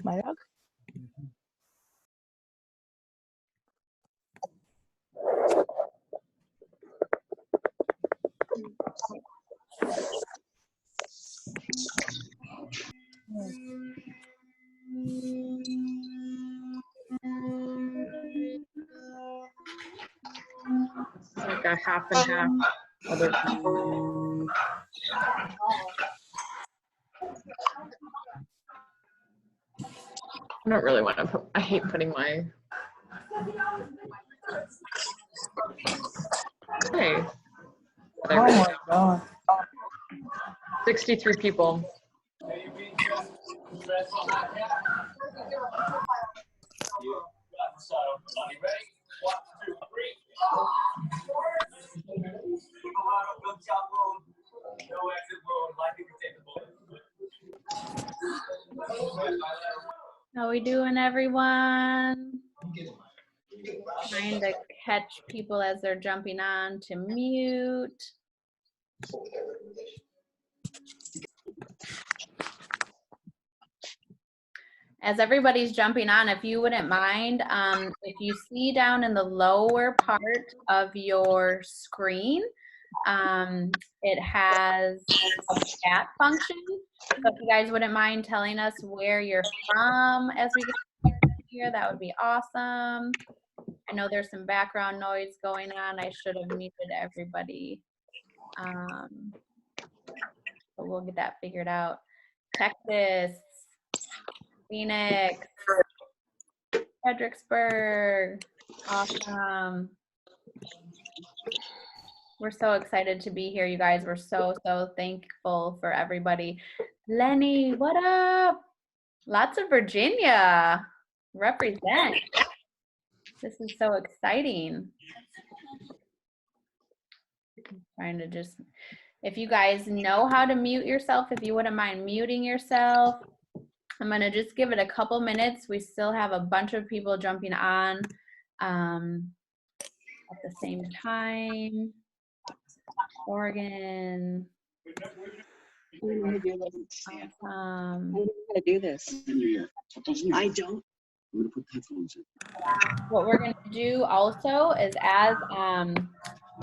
my dog. Like a half and half. Other. I don't really want to put, I hate putting my. Hey. Oh my God. 63 people. How we doing, everyone? Trying to catch people as they're jumping on to mute. As everybody's jumping on, if you wouldn't mind, if you see down in the lower part of your screen, it has a chat function. So if you guys wouldn't mind telling us where you're from as we get here, that would be awesome. I know there's some background noise going on. I should have muted everybody. But we'll get that figured out. Texas, Phoenix, Fredericksburg, awesome. We're so excited to be here, you guys. We're so thankful for everybody. Lenny, what up? Lots of Virginia. Represent. This is so exciting. I'm trying to just, if you guys know how to mute yourself, if you wouldn't mind muting yourself. I'm gonna just give it a couple minutes. We still have a bunch of people jumping on at the same time. Oregon. Awesome. I don't know how to do this. I don't. I'm gonna put headphones in. What we're gonna do also is, as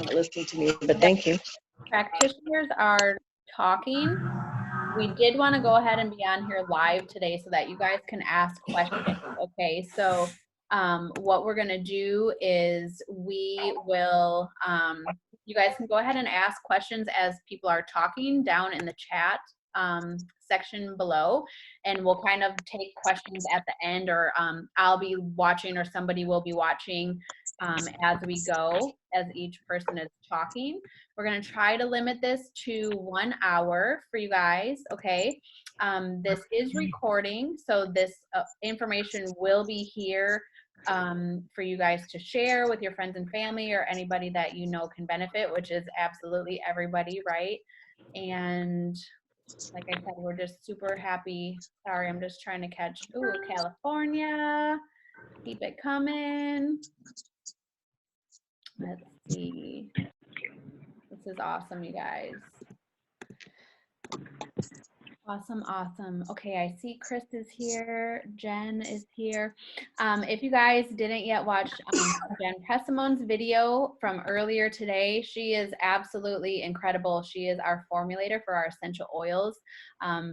Not listening to me, but thank you. practitioners are talking, we did want to go ahead and be on here live today so that you guys can ask questions. Okay, so what we're gonna do is we will, you guys can go ahead and ask questions as people are talking down in the chat section below, and we'll kind of take questions at the end, or I'll be watching, or somebody will be watching as we go, as each person is talking. We're gonna try to limit this to 1 hour for you guys, okay? This is recording, so this information will be here for you guys to share with your friends and family, or anybody that you know can benefit, which is absolutely everybody, right? And like I said, we're just super happy. Sorry, I'm just trying to catch, ooh, California, keep it coming. Let's see. This is awesome, you guys. Awesome, awesome. Okay, I see Kris is here. Jen is here. If you guys didn't yet watch Jen Pressimone's video from earlier today, she is absolutely incredible. She is our formulator for our essential oils.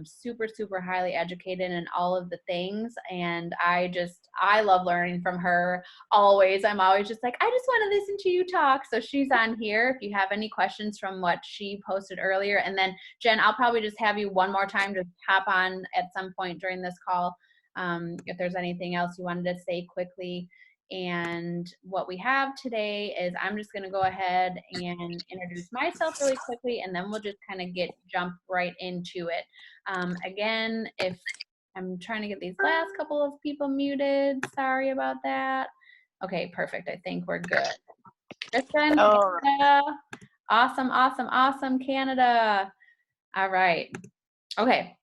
Super highly educated in all of the things. And I love learning from her always. I'm always just like, I just want to listen to you talk. So she's on here if you have any questions from what she posted earlier. And then Jen, I'll probably just have you one more time to hop on at some point during this call if there's anything else you wanted to say quickly. And what we have today is, I'm just going to go ahead and introduce myself really quickly, and then we'll just kind of jump right into it. Again, if I'm trying to get these last couple of people muted, sorry about that. Okay, perfect. I think we're good. Kristen, Canada. Awesome, Canada. All right. Okay.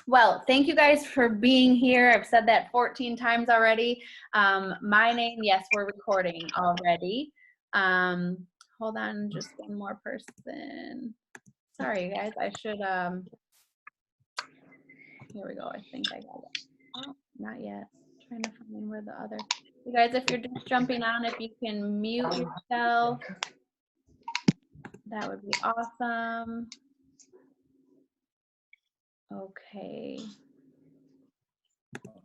Well, thank you guys for being here. I've said that 14 times already. My name, yes, we're recording already. Hold on, just one more person. Sorry, guys, I should, here we go. I think I got it. Oh, not yet. Trying to find where the other. You guys, if you're just jumping on, if you can mute yourself, that would be awesome. Okay.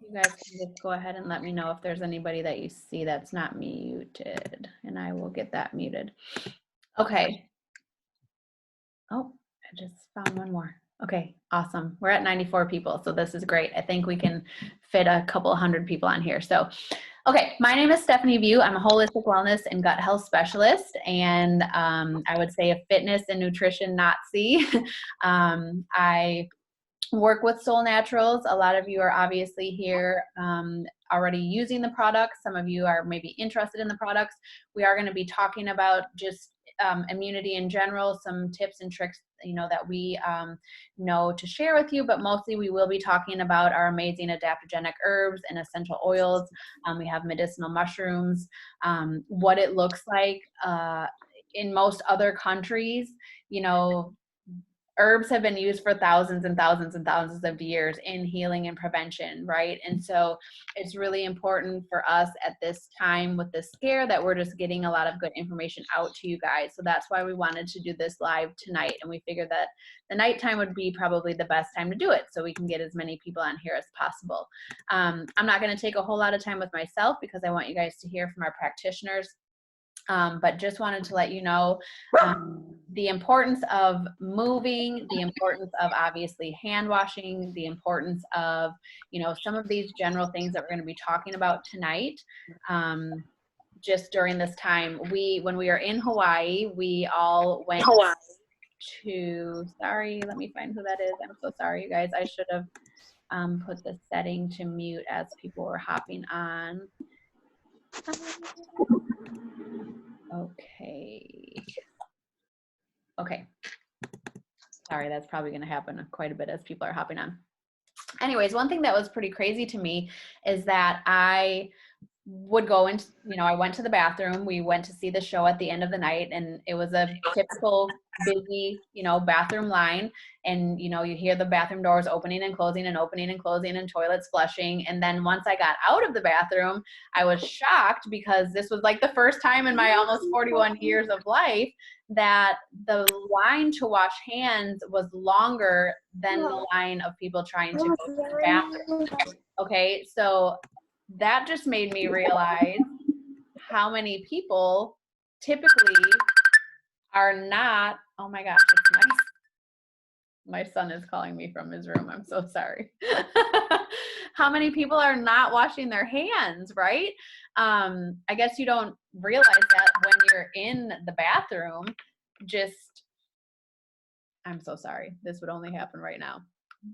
You guys can just go ahead and let me know if there's anybody that you see that's not muted, and I will get that muted. Okay. Oh, I just found one more. Okay, awesome. We're at 94 people, so this is great. I think we can fit a couple hundred people on here. So, okay, my name is Stephanie View. I'm a holistic wellness and gut health specialist, and I would say a fitness and nutrition Nazi. I work with Soul Naturals. A lot of you are obviously here already using the products. Some of you are maybe interested in the products. We are going to be talking about just immunity in general, some tips and tricks, you know, that we know to share with you, but mostly we will be talking about our amazing adaptogenic herbs and essential oils. We have medicinal mushrooms, what it looks like in most other countries. You know, herbs have been used for thousands and thousands and thousands of years in healing and prevention, right? And so it's really important for us at this time with this scare that we're just getting a lot of good information out to you guys. So that's why we wanted to do this live tonight. And we figured that the nighttime would be probably the best time to do it, so we can get as many people on here as possible. I'm not going to take a whole lot of time with myself because I want you guys to hear from our practitioners. But just wanted to let you know the importance of moving, the importance of obviously hand washing, the importance of, you know, some of these general things that we're going to be talking about tonight. Just during this time, when we are in Hawaii, we all went to, sorry, let me find who that is. I'm so sorry, you guys. I should have put the setting to mute as people were hopping on. Okay. Sorry, that's probably going to happen quite a bit as people are hopping on. Anyways, one thing that was pretty crazy to me is that I would go into, you know, I went to the bathroom. We went to see the show at the end of the night, and it was a typical busy, you know, bathroom line. And, you know, you hear the bathroom doors opening and closing and opening and closing and toilets flushing. And then once I got out of the bathroom, I was shocked because this was like the first time in my almost 41 years of life that the line to wash hands was longer than the line of people trying to go to the bathroom. Okay, so that just made me realize how many people typically are not, oh my gosh, it's nice. My son is calling me from his room. I'm so sorry. How many people are not washing their hands, right? I guess you don't realize that when you're in the bathroom, I'm so sorry. This would only happen right now.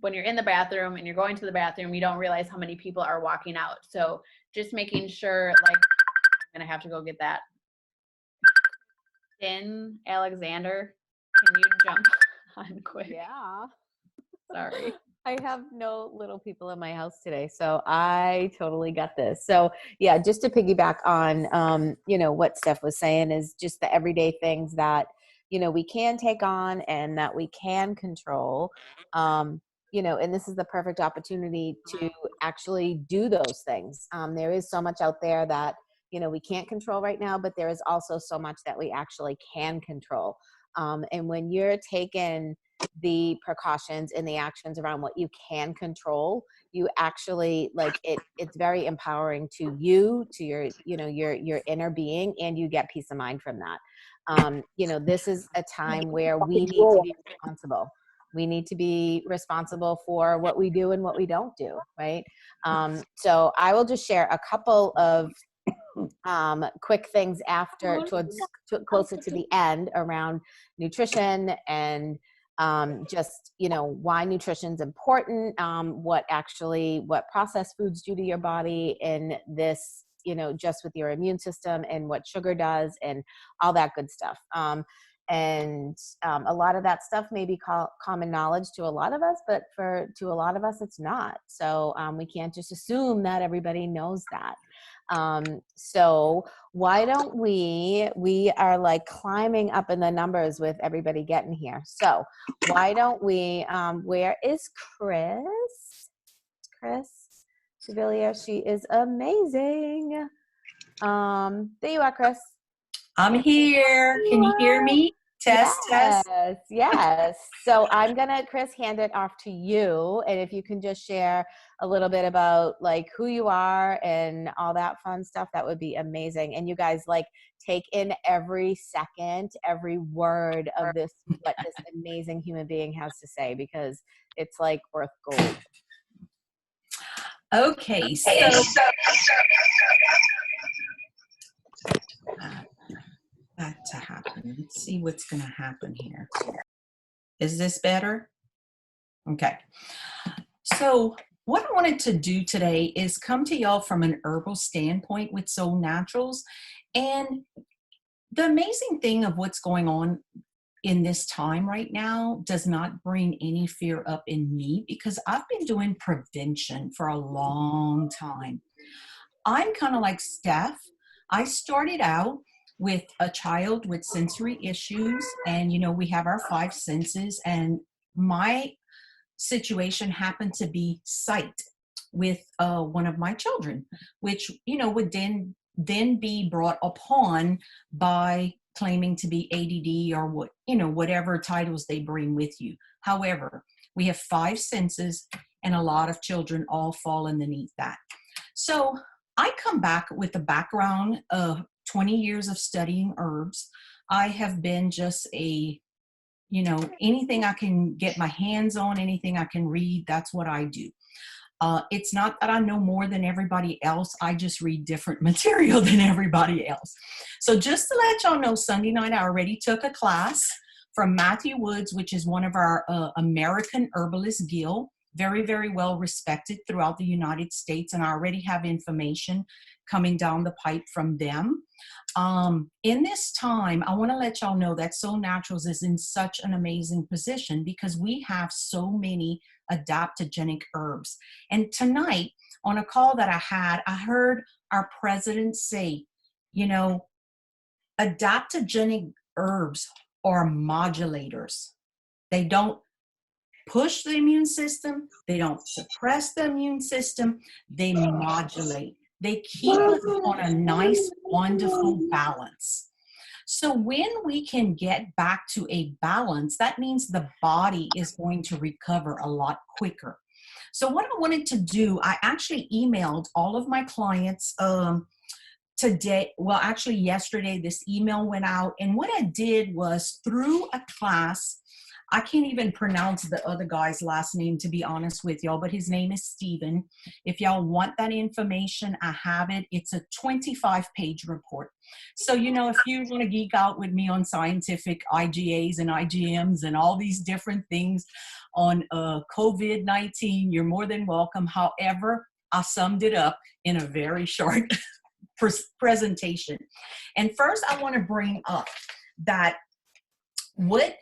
When you're in the bathroom and you're going to the bathroom, you don't realize how many people are walking out. So just making sure, like, I'm going to have to go get that. Alexander, can you jump on quick? Yeah. Sorry. I have no little people in my house today, so I totally got this. So yeah, just to piggyback on, you know, what Steph was saying is just the everyday things that, you know, we can take on and that we can control, you know, and this is the perfect opportunity to actually do those things. There is so much out there that, you know, we can't control right now, but there is also so much that we actually can control. And when you're taking the precautions and the actions around what you can control, you actually, like, it's very empowering to you, to your, you know, your inner being, and you get peace of mind from that. You know, this is a time where we need to be responsible. We need to be responsible for what we do and what we don't do, right? So I will just share a couple of quick things after, closer to the end, around nutrition and just, you know, why nutrition is important, what processed foods do to your body in this, you know, just with your immune system, and what sugar does and all that good stuff. And a lot of that stuff may be common knowledge to a lot of us, but to a lot of us, it's not. So we can't just assume that everybody knows that. So why don't we are like climbing up in the numbers with everybody getting here. So why don't we, where is Kris? Kris? Devillier. She is amazing. There you are, Kris. I'm here. Can you hear me? Test, Yes, test. yes. So I'm gonna, Kris, hand it off to you, and if you can just share a little bit about like who you are and all that fun stuff, that would be amazing. And you guys, like, take in every second, every word of this, what this amazing human being has to say, because it's like worth gold. Okay, so that to happen. Let's see what's going to happen here. Is this better? Okay. So what I wanted to do today is come to y'all from an herbal standpoint with Soul Naturals. And the amazing thing of what's going on in this time right now does not bring any fear up in me, because I've been doing prevention for a long time. I'm kind of like Steph. I started out with a child with sensory issues, and you know, we have our 5 senses, and my situation happened to be sight with one of my children, which, you know, would then be brought upon by claiming to be ADD or what, you know, whatever titles they bring with you. However, we have 5 senses, and a lot of children all fall underneath that. So I come back with a background of 20 years of studying herbs. I have been just a, you know, anything I can get my hands on, anything I can read, that's what I do. It's not that I know more than everybody else. I just read different material than everybody else. So just to let y'all know, Sunday night I already took a class from Matthew Woods, which is one of our American Herbalist Guild. Very, very well respected throughout the United States. And I already have information coming down the pipe from them. In this time, I want to let y'all know that Soul Naturals is in such an amazing position because we have so many adaptogenic herbs. And tonight, on a call that I had, I heard our president say, you know, adaptogenic herbs are modulators. They don't push the immune system. They don't suppress the immune system. They modulate. They keep us on a nice, wonderful balance. So when we can get back to a balance, that means the body is going to recover a lot quicker. So what I wanted to do, I actually emailed all of my clients today. Well, actually yesterday, this email went out. And what I did was through a class, I can't even pronounce the other guy's last name, to be honest with y'all, but his name is Steven. If y'all want that information, I have it. It's a 25-page report. So, you know, if you want to geek out with me on scientific IGAs and IgMs and all these different things on COVID-19, you're more than welcome. However, I summed it up in a very short presentation. And first, I want to bring up that what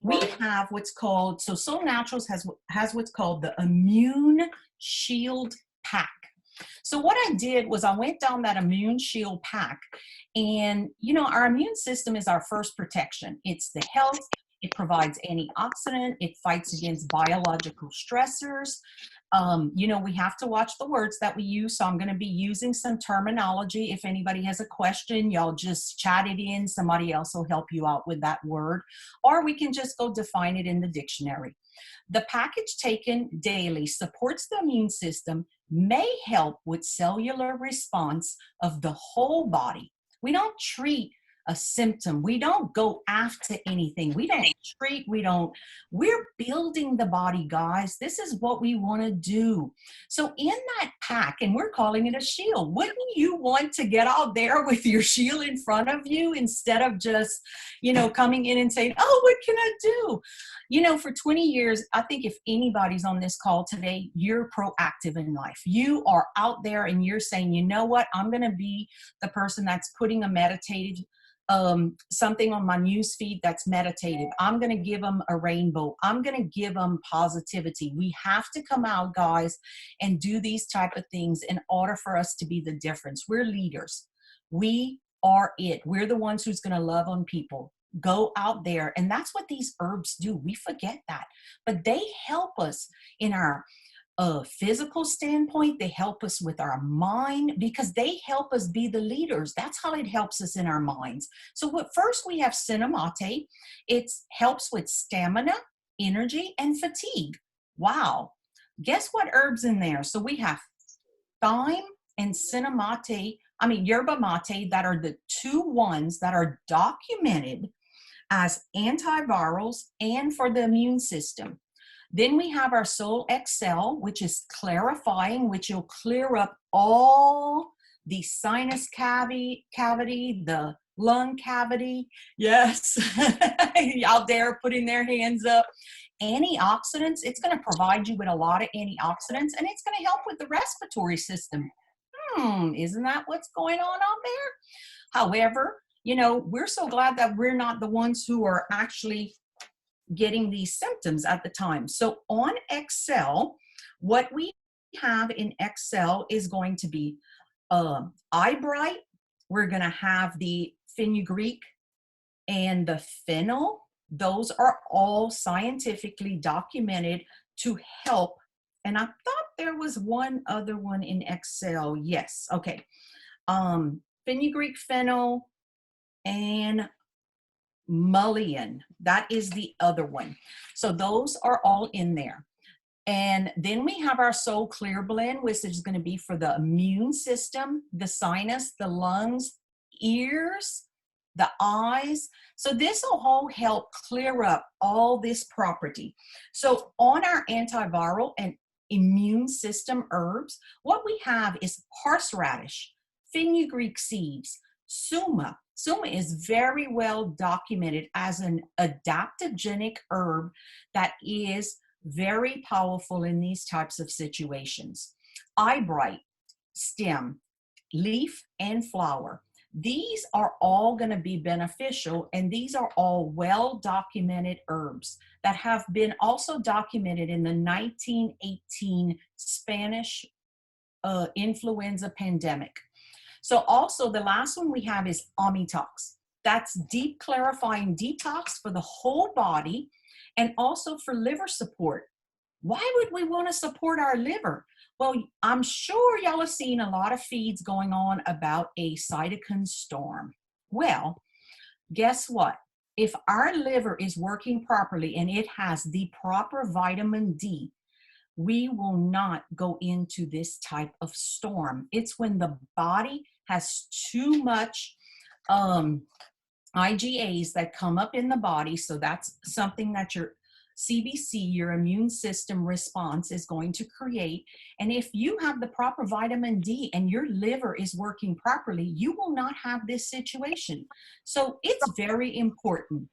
we have what's called, so Soul Naturals has what's called the Immune Shield Pack. So what I did was I went down that Immune Shield Pack, and you know, our immune system is our first protection. It's the health. It provides antioxidant. It fights against biological stressors. You know, we have to watch the words that we use. So I'm going to be using some terminology. If anybody has a question, y'all just chat it in. Somebody else will help you out with that word, or we can just go define it in the dictionary. The package taken daily supports the immune system, may help with cellular response of the whole body. We don't treat a symptom. We don't go after anything. We don't treat, we're building the body, guys. This is what we want to do. So in that pack, and we're calling it a shield, wouldn't you want to get out there with your shield in front of you instead of just, you know, coming in and saying, oh, what can I do? You know, for 20 years, I think if anybody's on this call today, you're proactive in life. You are out there and you're saying, you know what, I'm going to be the person that's putting a meditative something on my news feed that's meditative. I'm going to give them a rainbow. I'm going to give them positivity. We have to come out, guys, and do these type of things in order for us to be the difference. We're leaders. We are it. We're the ones who's going to love on people. Go out there. And that's what these herbs do. We forget that. But they help us in our a physical standpoint. They help us with our mind because they help us be the leaders. That's how it helps us in our minds. So first we have cinnamate. It helps with stamina, energy, and fatigue. Wow. Guess what herbs in there? So we have thyme and yerba mate, that are the two ones that are documented as antivirals and for the immune system. Then we have our Solle XL, which is clarifying, which will clear up all the sinus cavity, the lung cavity. Yes, out there putting their hands up. Antioxidants, it's going to provide you with a lot of antioxidants, and it's going to help with the respiratory system. Isn't that what's going on out there? However, we're so glad that we're not the ones who are actually getting these symptoms at the time. So on XL, what we have in XL is going to be eye bright. We're going to have the fenugreek and the fennel. Those are all scientifically documented to help. And I thought there was one other one in XL. Yes. Okay. Fenugreek, fennel, and mullein. That is the other one. So those are all in there. And then we have our Soul Clear blend, which is going to be for the immune system, the sinus, the lungs, ears, the eyes. So this will all help clear up all this property. So on our antiviral and immune system herbs, what we have is horseradish, fenugreek seeds, suma. Suma is very well documented as an adaptogenic herb that is very powerful in these types of situations. Eyebright, stem, leaf, and flower. These are all going to be beneficial, and these are all well-documented herbs that have been also documented in the 1918 Spanish influenza pandemic. So also the last one we have is Omnitox. That's deep clarifying detox for the whole body and also for liver support. Why would we want to support our liver? Well, I'm sure y'all have seen a lot of feeds going on about a cytokine storm. Well, guess what? If our liver is working properly and it has the proper vitamin D, we will not go into this type of storm. It's when the body has too much IgAs that come up in the body. So that's something that your CBC, your immune system response, is going to create. And if you have the proper vitamin D and your liver is working properly, you will not have this situation. So it's very important.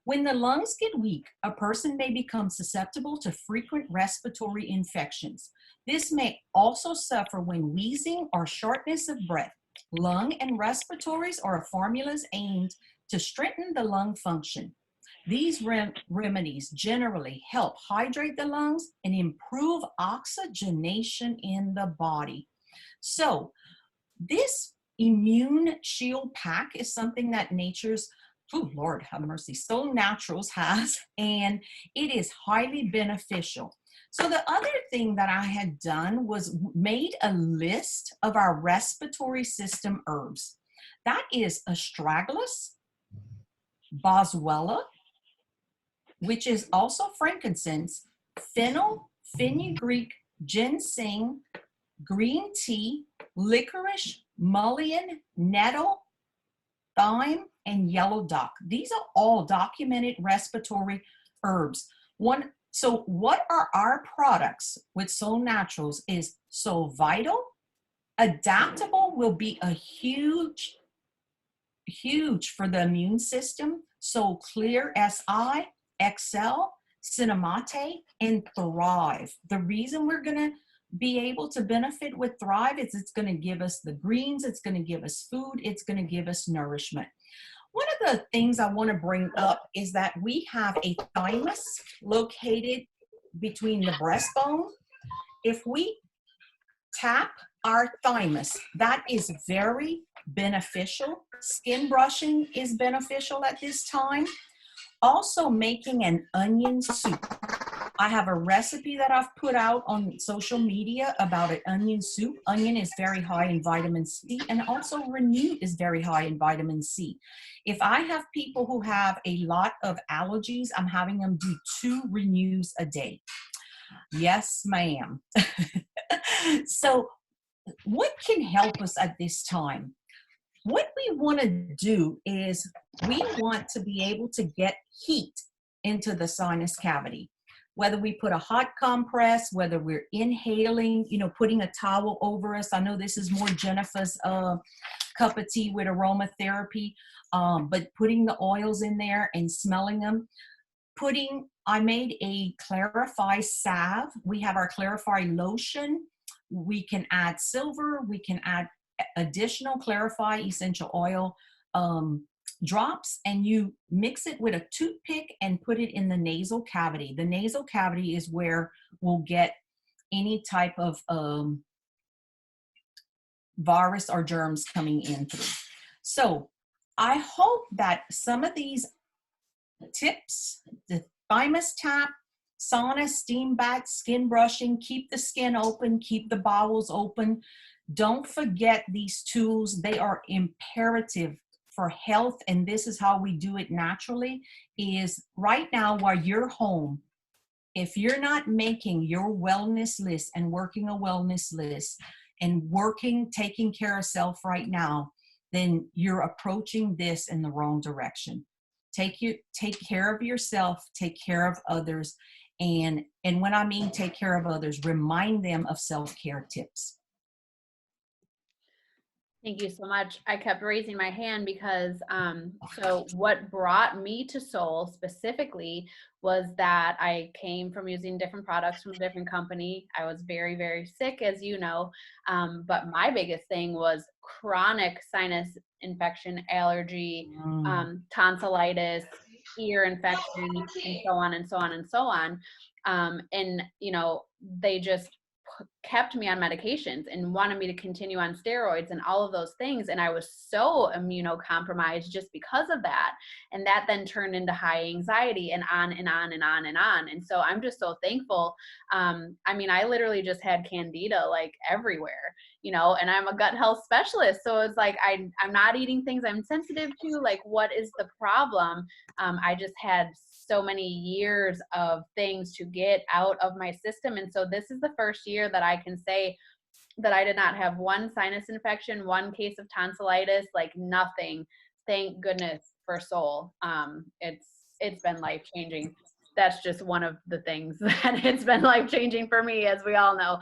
When the lungs get weak, a person may become susceptible to frequent respiratory infections. This may also suffer when wheezing or shortness of breath. Lung and respiratories are formulas aimed to strengthen the lung function. These remedies generally help hydrate the lungs and improve oxygenation in the body. So this immune shield pack is something that nature's, oh Lord have mercy, Soul Naturals has, and it is highly beneficial. So the other thing that I had done was made a list of our respiratory system herbs. That is astragalus, boswellia, which is also frankincense, fennel, fenugreek, ginseng, green tea, licorice, mullein, nettle, thyme, and yellow dock. These are all documented respiratory herbs. So what are our products with Soul Naturals is so vital. Adaptable will be a huge for the immune system. So Clear SI, XL, Cinnamate, and Thrive. The reason we're going to be able to benefit with Thrive is it's going to give us the greens, it's going to give us food, it's going to give us nourishment. One of the things I want to bring up is that we have a thymus located between the breastbone. If we tap our thymus, that is very beneficial. Skin brushing is beneficial at this time. Also making an onion soup. I have a recipe that I've put out on social media about an onion soup. Onion is very high in vitamin C, and also Renew is very high in vitamin C. If I have people who have a lot of allergies, I'm having them do 2 Renews a day. Yes, ma'am. So what can help us at this time? What we want to do is we want to be able to get heat into the sinus cavity. Whether we put a hot compress, whether we're inhaling, putting a towel over us. I know this is more Jennifer's cup of tea with aromatherapy, but putting the oils in there and smelling them. I made a Clarify salve. We have our Clarify lotion. We can add silver. We can add additional Clarify essential oil drops, and you mix it with a toothpick and put it in the nasal cavity. The nasal cavity is where we'll get any type of virus or germs coming in through. So I hope that some of these tips, the thymus tap, sauna, steam bath, skin brushing, keep the skin open, keep the bowels open. Don't forget these tools. They are imperative for health, and this is how we do it naturally, is right now while you're home, if you're not making your wellness list and working a wellness list and taking care of self right now, then you're approaching this in the wrong direction. Take care of yourself, take care of others, and when I mean take care of others, remind them of self-care tips. Thank you so much. I kept raising my hand because so what brought me to Solle specifically was that I came from using different products from a different company. I was very, very sick, as you know, but my biggest thing was chronic sinus infection, allergy, tonsillitis, ear infection, and so on and so on and so on. And, they just kept me on medications and wanted me to continue on steroids and all of those things. And I was so immunocompromised just because of that. And that then turned into high anxiety and on and on and on and on. And so I'm just so thankful. I literally just had candida like everywhere, and I'm a gut health specialist. So it's like, I'm not eating things I'm sensitive to. Like, what is the problem? I just had so many years of things to get out of my system. And so this is the first year that I can say that I did not have one sinus infection, one case of tonsillitis, like nothing. Thank goodness for Solle. It's been life-changing. That's just one of the things that it's been life-changing for me, as we all know.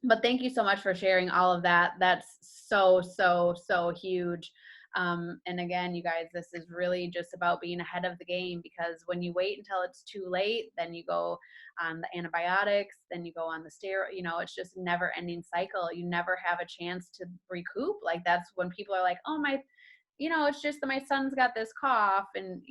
But thank you so much for sharing all of that. That's so, so, so huge. And again, you guys, this is really just about being ahead of the game, because when you wait until it's too late, then you go on the antibiotics, then you go on the steroid, it's just a never ending cycle. You never have a chance to recoup. Like, that's when people are like, oh, it's just that my son's got this cough, and,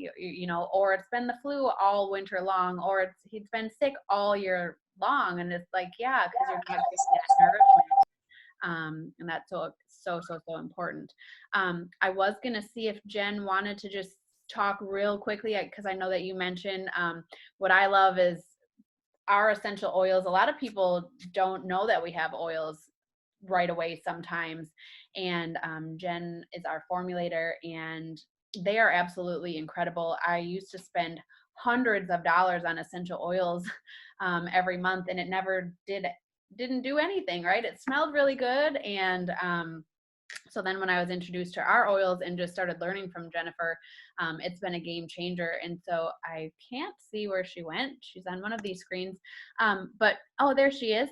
or it's been the flu all winter long, or he's been sick all year long. And it's like, yeah, because you're not getting that nourishment. And that's so important. I was going to see if Jen wanted to just talk real quickly, because I know that you mentioned what I love is our essential oils. A lot of people don't know that we have oils right away sometimes. And Jen is our formulator, and they are absolutely incredible. I used to spend hundreds of dollars on essential oils every month, and it never didn't do anything, right? It smelled really good. And so then when I was introduced to our oils and just started learning from Jennifer, it's been a game changer. And so I can't see where she went. She's on one of these screens. But, oh, there she is.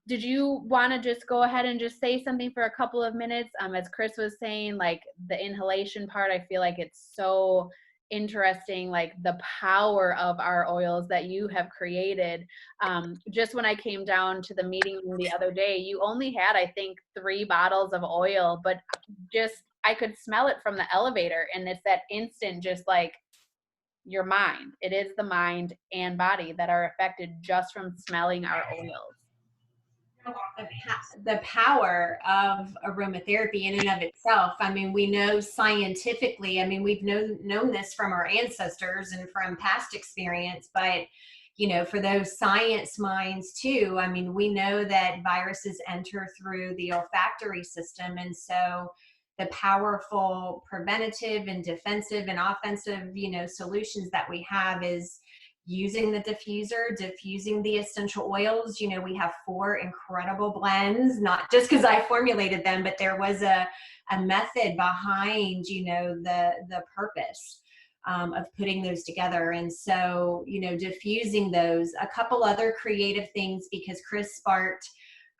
Did you want to just go ahead and just say something for a couple of minutes? As Kris was saying, like the inhalation part, I feel like it's so interesting, like the power of our oils that you have created. Just when I came down to the meeting the other day, you only had, I think, 3 bottles of oil, but just I could smell it from the elevator, and it's that instant, just like your mind. It is the mind and body that are affected just from smelling our oils. the power of aromatherapy in and of itself. I mean, we know scientifically, I mean, we've known this from our ancestors and from past experience, but you know, for those science minds too, I mean, we know that viruses enter through the olfactory system. And so the powerful preventative and defensive and offensive, you know, solutions that we have is using the diffuser, diffusing the essential oils. You know, we have 4 incredible blends, not just because I formulated them, but there was a method behind, you know, the purpose of putting those together. And so, you know, diffusing those, a couple other creative things, because Kris sparked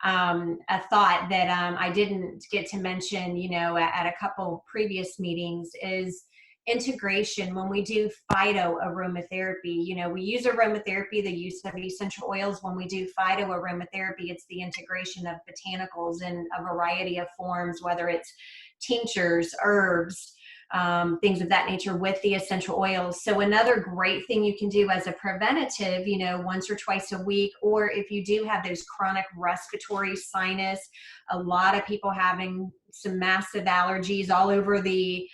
a thought that I didn't get to mention, you know, at a couple previous meetings, is integration. When we do phyto aromatherapy, you know, we use aromatherapy, the use of essential oils. When we do phyto aromatherapy, it's the integration of botanicals in a variety of forms, whether it's tinctures, herbs, things of that nature with the essential oils. So another great thing you can do as a preventative, you know, once or twice a week, or if you do have those chronic respiratory sinus, a lot of people having some massive allergies all over the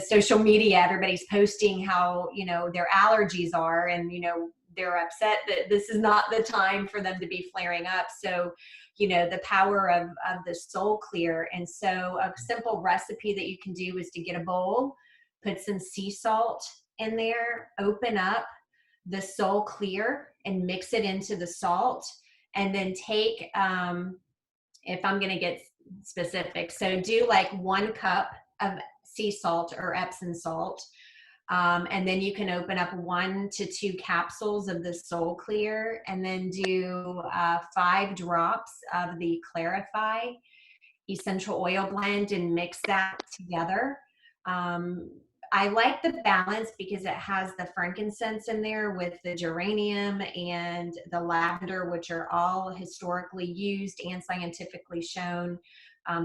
social media, everybody's posting how, you know, their allergies are, and, you know, they're upset that this is not the time for them to be flaring up. So, you know, the power of the Soul Clear. And so a simple recipe that you can do is to get a bowl, put some sea salt in there, open up the Soul Clear and mix it into the salt, and then take, if I'm going to get specific, so do like 1 cup of sea salt or Epsom salt. And then you can open up 1 to 2 capsules of the Soul Clear, and then do 5 drops of the Clarify essential oil blend and mix that together. I like the balance because it has the frankincense in there with the geranium and the lavender, which are all historically used and scientifically shown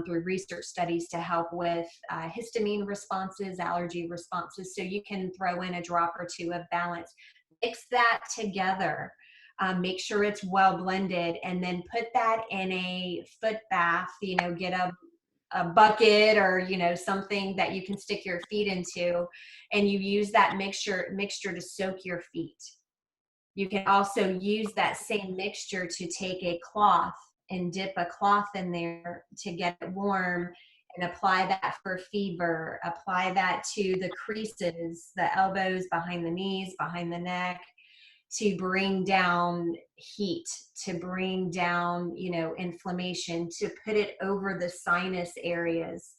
through research studies to help with histamine responses, allergy responses. So you can throw in a drop or 2 of balance. Mix that together. Make sure it's well blended, and then put that in a foot bath. You know, get a bucket or, you know, something that you can stick your feet into, and you use that mixture to soak your feet. You can also use that same mixture to take a cloth and dip a cloth in there to get it warm, and apply that for fever. Apply that to the creases, the elbows, behind the knees, behind the neck, to bring down heat, to bring down, you know, inflammation, to put it over the sinus areas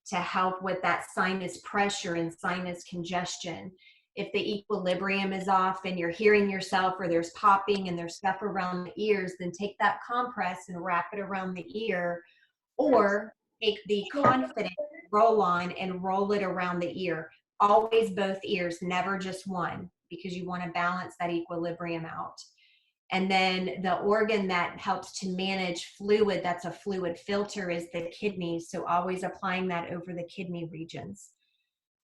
to help with that sinus pressure and sinus congestion. If the equilibrium is off and you're hearing yourself, or there's popping and there's stuff around the ears, then take that compress and wrap it around the ear, or take the Confident roll-on and roll it around the ear. Always both ears, never just one, because you want to balance that equilibrium out. And then the organ that helps to manage fluid, that's a fluid filter, is the kidneys. So always applying that over the kidney regions.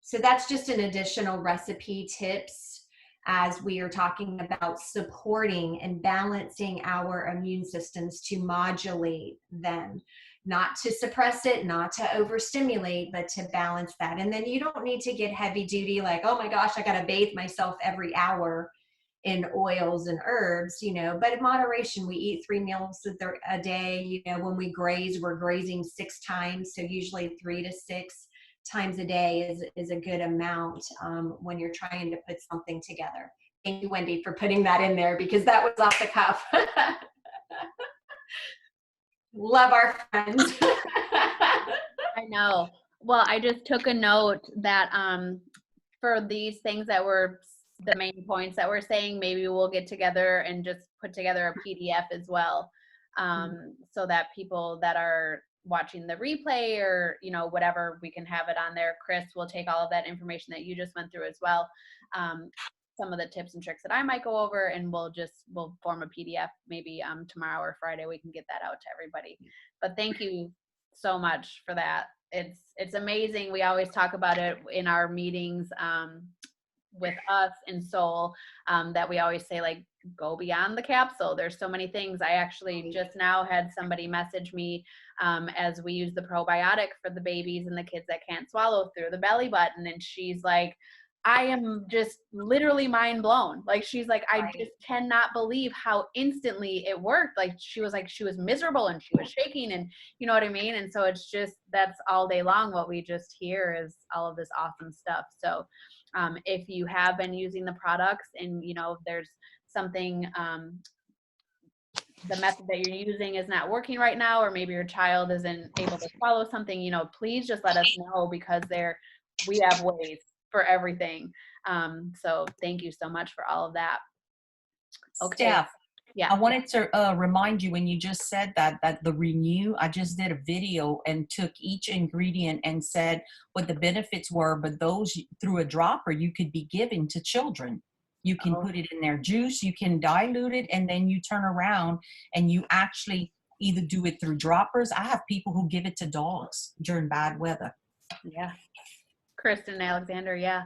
So that's just an additional recipe tips as we are talking about supporting and balancing our immune systems to modulate them. Not to suppress it, not to overstimulate, but to balance that. And then you don't need to get heavy duty, like, oh my gosh, I got to bathe myself every hour in oils and herbs, you know, but in moderation. We eat 3 meals a day. You know, when we graze, we're grazing 6 times. So usually 3 to 6 times a day is a good amount when you're trying to put something together. Thank you, Wendy, for putting that in there, because that was off the cuff. Love our friends. I know. Well, I just took a note that for these things that were the main points that we're saying, maybe we'll get together and just put together a PDF as well, so that people that are watching the replay, or, you know, whatever, we can have it on there. Kris will take all of that information that you just went through as well. Some of the tips and tricks that I might go over, and we'll form a PDF maybe tomorrow or Friday. We can get that out to everybody. But thank you so much for that. It's amazing. We always talk about it in our meetings. with us in Soul, that we always say, like, go beyond the capsule. There's so many things. I actually just now had somebody message me as we use the probiotic for the babies and the kids that can't swallow through the belly button. And she's like, I am just literally mind blown. Like, she's like, I just cannot believe how instantly it worked. Like, she was miserable and she was shaking, and you know what I mean? And so it's just, that's all day long what we just hear is all of this awesome stuff. So if you have been using the products and, you know, there's something, the method that you're using is not working right now, or maybe your child isn't able to swallow something, you know, please just let us know, because we have ways for everything. So thank you so much for all of that. Okay. Steph, Yeah. I wanted to remind you, when you just said that the Renew, I just did a video and took each ingredient and said what the benefits were, but those through a dropper you could be giving to children. You can put it in their juice, you can dilute it, and then you turn around and you actually either do it through droppers. I have people who give it to dogs during bad weather. Yeah. Kristen Alexander. Yeah.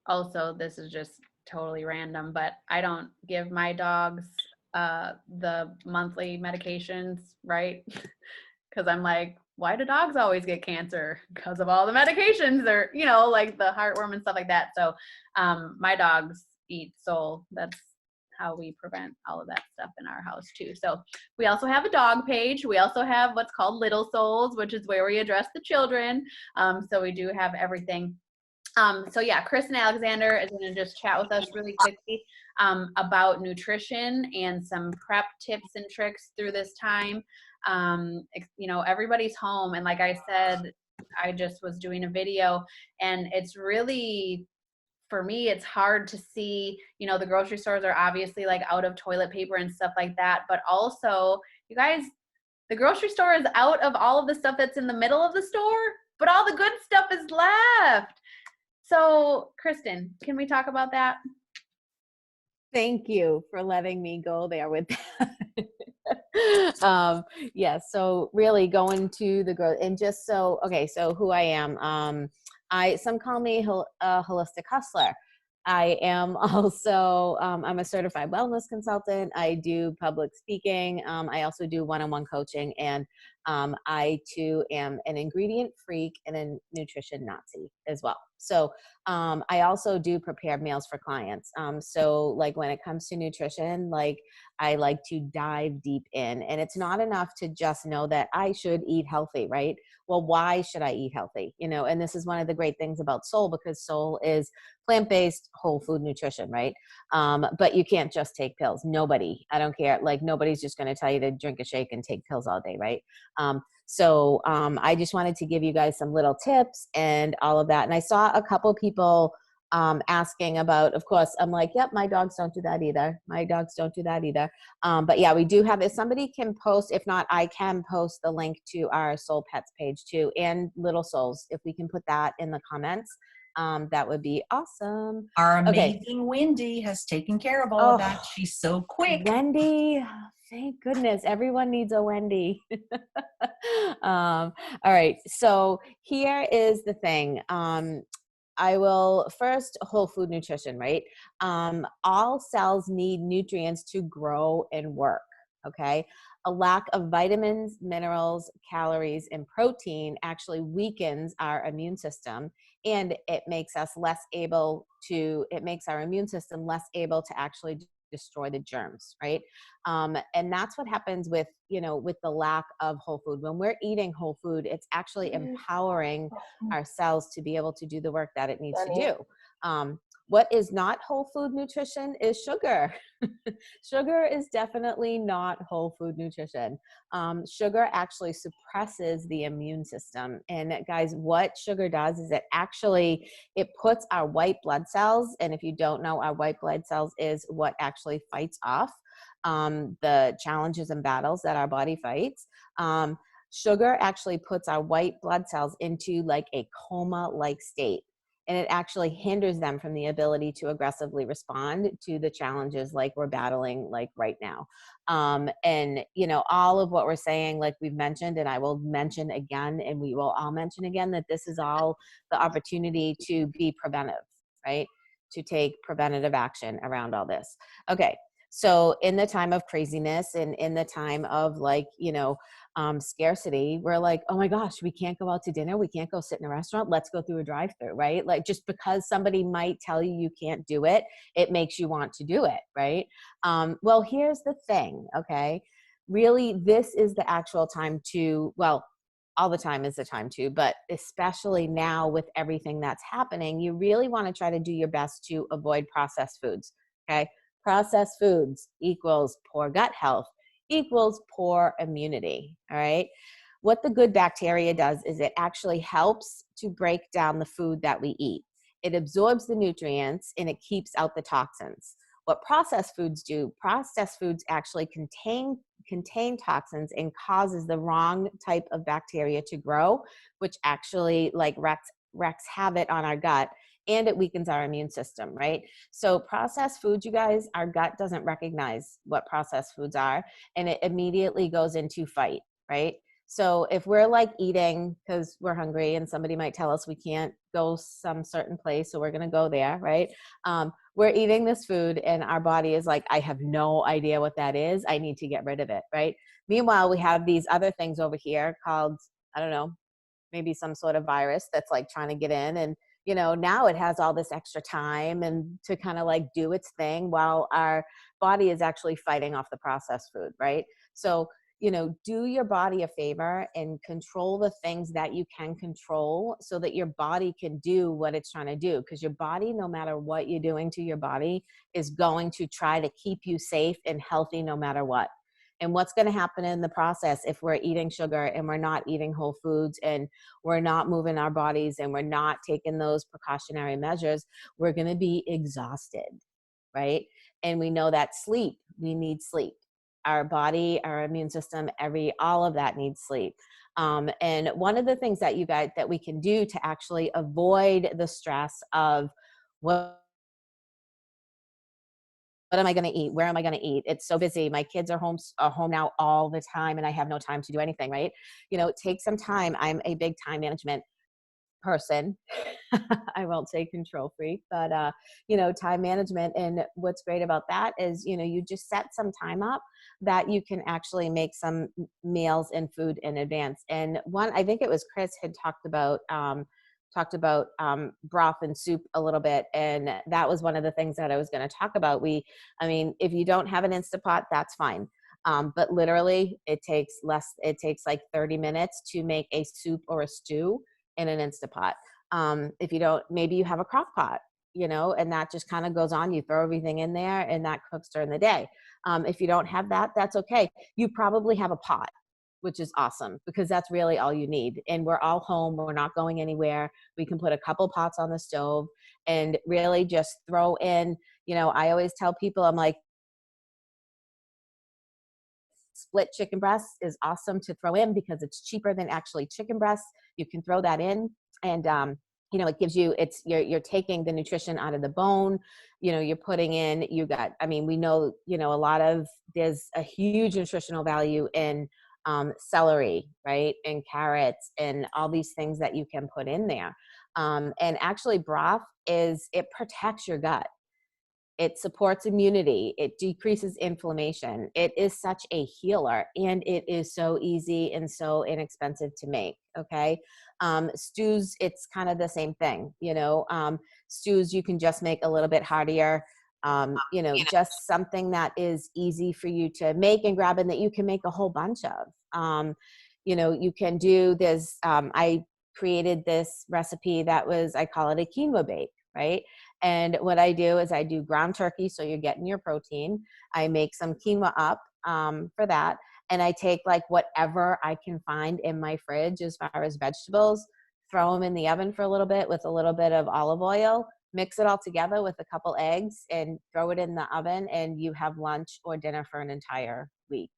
Also, this is just totally random, but I don't give my dogs the monthly medications, right? Because I'm like, why do dogs always get cancer? Because of all the medications, or, you know, like the heartworm and stuff like that. So my dogs eat Soul. That's how we prevent all of that stuff in our house too. So we also have a dog page. We also have what's called Little Souls, which is where we address the children. So we do have everything. So yeah, Kristen Alexander is going to just chat with us really quickly about nutrition and some prep tips and tricks through this time. You know, everybody's home, and like I said, I just was doing a video, and it's really, for me, it's hard to see, you know, the grocery stores are obviously like out of toilet paper and stuff like that, but also, you guys, the grocery store is out of all of the stuff that's in the middle of the store, but all the good stuff is left. So, Kristen, can we talk about that? Thank you for letting me go there with that. Yeah, so really going to the growth, and just so, okay, so who I am, some call me a holistic hustler. I am also, I'm a certified wellness consultant. I do public speaking. I also do one-on-one coaching, and I too am an ingredient freak and a nutrition Nazi as well. So I also do prepared meals for clients. So like when it comes to nutrition, like I like to dive deep in, and it's not enough to just know that I should eat healthy, right? Well, why should I eat healthy? You know, and this is one of the great things about Soul, because Soul is plant-based whole food nutrition, right? But you can't just take pills. Nobody, I don't care. Like nobody's just going to tell you to drink a shake and take pills all day, right? So I just wanted to give you guys some little tips and all of that. And I saw a couple people asking about, of course, I'm like, yep, my dogs don't do that either. My dogs don't do that either. But yeah, we do have, if somebody can post, if not, I can post the link to our Soul Pets page too, and Little Souls. If we can put that in the comments, that would be awesome. Our amazing Wendy has taken care of all of that. She's so quick. Wendy, thank goodness. Everyone needs a Wendy. All right. So here is the thing. I will first, whole food nutrition, right? All cells need nutrients to grow and work. Okay. A lack of vitamins, minerals, calories, and protein actually weakens our immune system, and it makes our immune system less able to actually destroy the germs, right? And that's what happens with, you know, with the lack of whole food. When we're eating whole food, it's actually empowering our cells to be able to do the work that it needs to do. What is not whole food nutrition is sugar. Sugar is definitely not whole food nutrition. Sugar actually suppresses the immune system. And guys, what sugar does is it puts our white blood cells, and if you don't know, our white blood cells is what actually fights off the challenges and battles that our body fights. Sugar actually puts our white blood cells into like a coma-like state. And it actually hinders them from the ability to aggressively respond to the challenges like we're battling like right now. And, you know, all of what we're saying, like we've mentioned, and I will mention again, and we will all mention again, that this is all the opportunity to be preventive, right? To take preventative action around all this. Okay. So in the time of craziness and in the time of like, scarcity, we're like, oh my gosh, we can't go out to dinner. We can't go sit in a restaurant. Let's go through a drive-through, right? Like just because somebody might tell you you can't do it, it makes you want to do it, right? Well, here's the thing, okay? Really, this is the actual time to, well, all the time is the time to, but especially now with everything that's happening, you really want to try to do your best to avoid processed foods, okay? Processed foods equals poor gut health, equals poor immunity, all right? What the good bacteria does is it actually helps to break down the food that we eat. It absorbs the nutrients and it keeps out the toxins. What processed foods do, processed foods actually contain toxins and causes the wrong type of bacteria to grow, which actually like wreaks havoc on our gut, and it weakens our immune system, right? So processed foods, you guys, our gut doesn't recognize what processed foods are, and it immediately goes into fight, right? So if we're like eating because we're hungry and somebody might tell us we can't go some certain place, so we're going to go there, right? We're eating this food and our body is like, I have no idea what that is. I need to get rid of it, right? Meanwhile, we have these other things over here called, I don't know, maybe some sort of virus that's like trying to get in. And, now it has all this extra time and to kind of like do its thing while our body is actually fighting off the processed food, right? So, do your body a favor and control the things that you can control so that your body can do what it's trying to do. Because your body, no matter what you're doing to your body, is going to try to keep you safe and healthy no matter what. And what's going to happen in the process if we're eating sugar and we're not eating whole foods and we're not moving our bodies and we're not taking those precautionary measures, we're going to be exhausted, right? And we know that we need sleep. Our body, our immune system, all of that needs sleep. And one of the things that that we can do to actually avoid the stress of what am I going to eat? Where am I going to eat? It's so busy. My kids are home now all the time and I have no time to do anything, right? Take some time. I'm a big time management person. I won't say control freak, but time management. And what's great about that is, you just set some time up that you can actually make some meals and food in advance. And I think it was Kris had talked about broth and soup a little bit. And that was one of the things that I was going to talk about. If you don't have an Instapot, that's fine. But literally it takes like 30 minutes to make a soup or a stew in an Instapot. If you don't, maybe you have a crock pot, and that just kind of goes on. You throw everything in there and that cooks during the day. If you don't have that, that's okay. You probably have a pot, which is awesome because that's really all you need. And we're all home. We're not going anywhere. We can put a couple pots on the stove and really just throw in, I always tell people, I'm like, split chicken breast is awesome to throw in because it's cheaper than actually chicken breasts. You can throw that in and, it gives you, you're taking the nutrition out of the bone, you're putting in, we know, there's a huge nutritional value in celery, right? And carrots and all these things that you can put in there. And actually broth it protects your gut. It supports immunity. It decreases inflammation. It is such a healer and it is so easy and so inexpensive to make. Okay. Stews, it's kind of the same thing, stews, you can just make a little bit heartier, just something that is easy for you to make and grab and that you can make a whole bunch of. You can do this. I created this recipe I call it a quinoa bake, right? And what I do is I do ground turkey, so you're getting your protein. I make some quinoa up for that. And I take like whatever I can find in my fridge as far as vegetables, throw them in the oven for a little bit with a little bit of olive oil, mix it all together with a couple eggs and throw it in the oven and you have lunch or dinner for an entire week.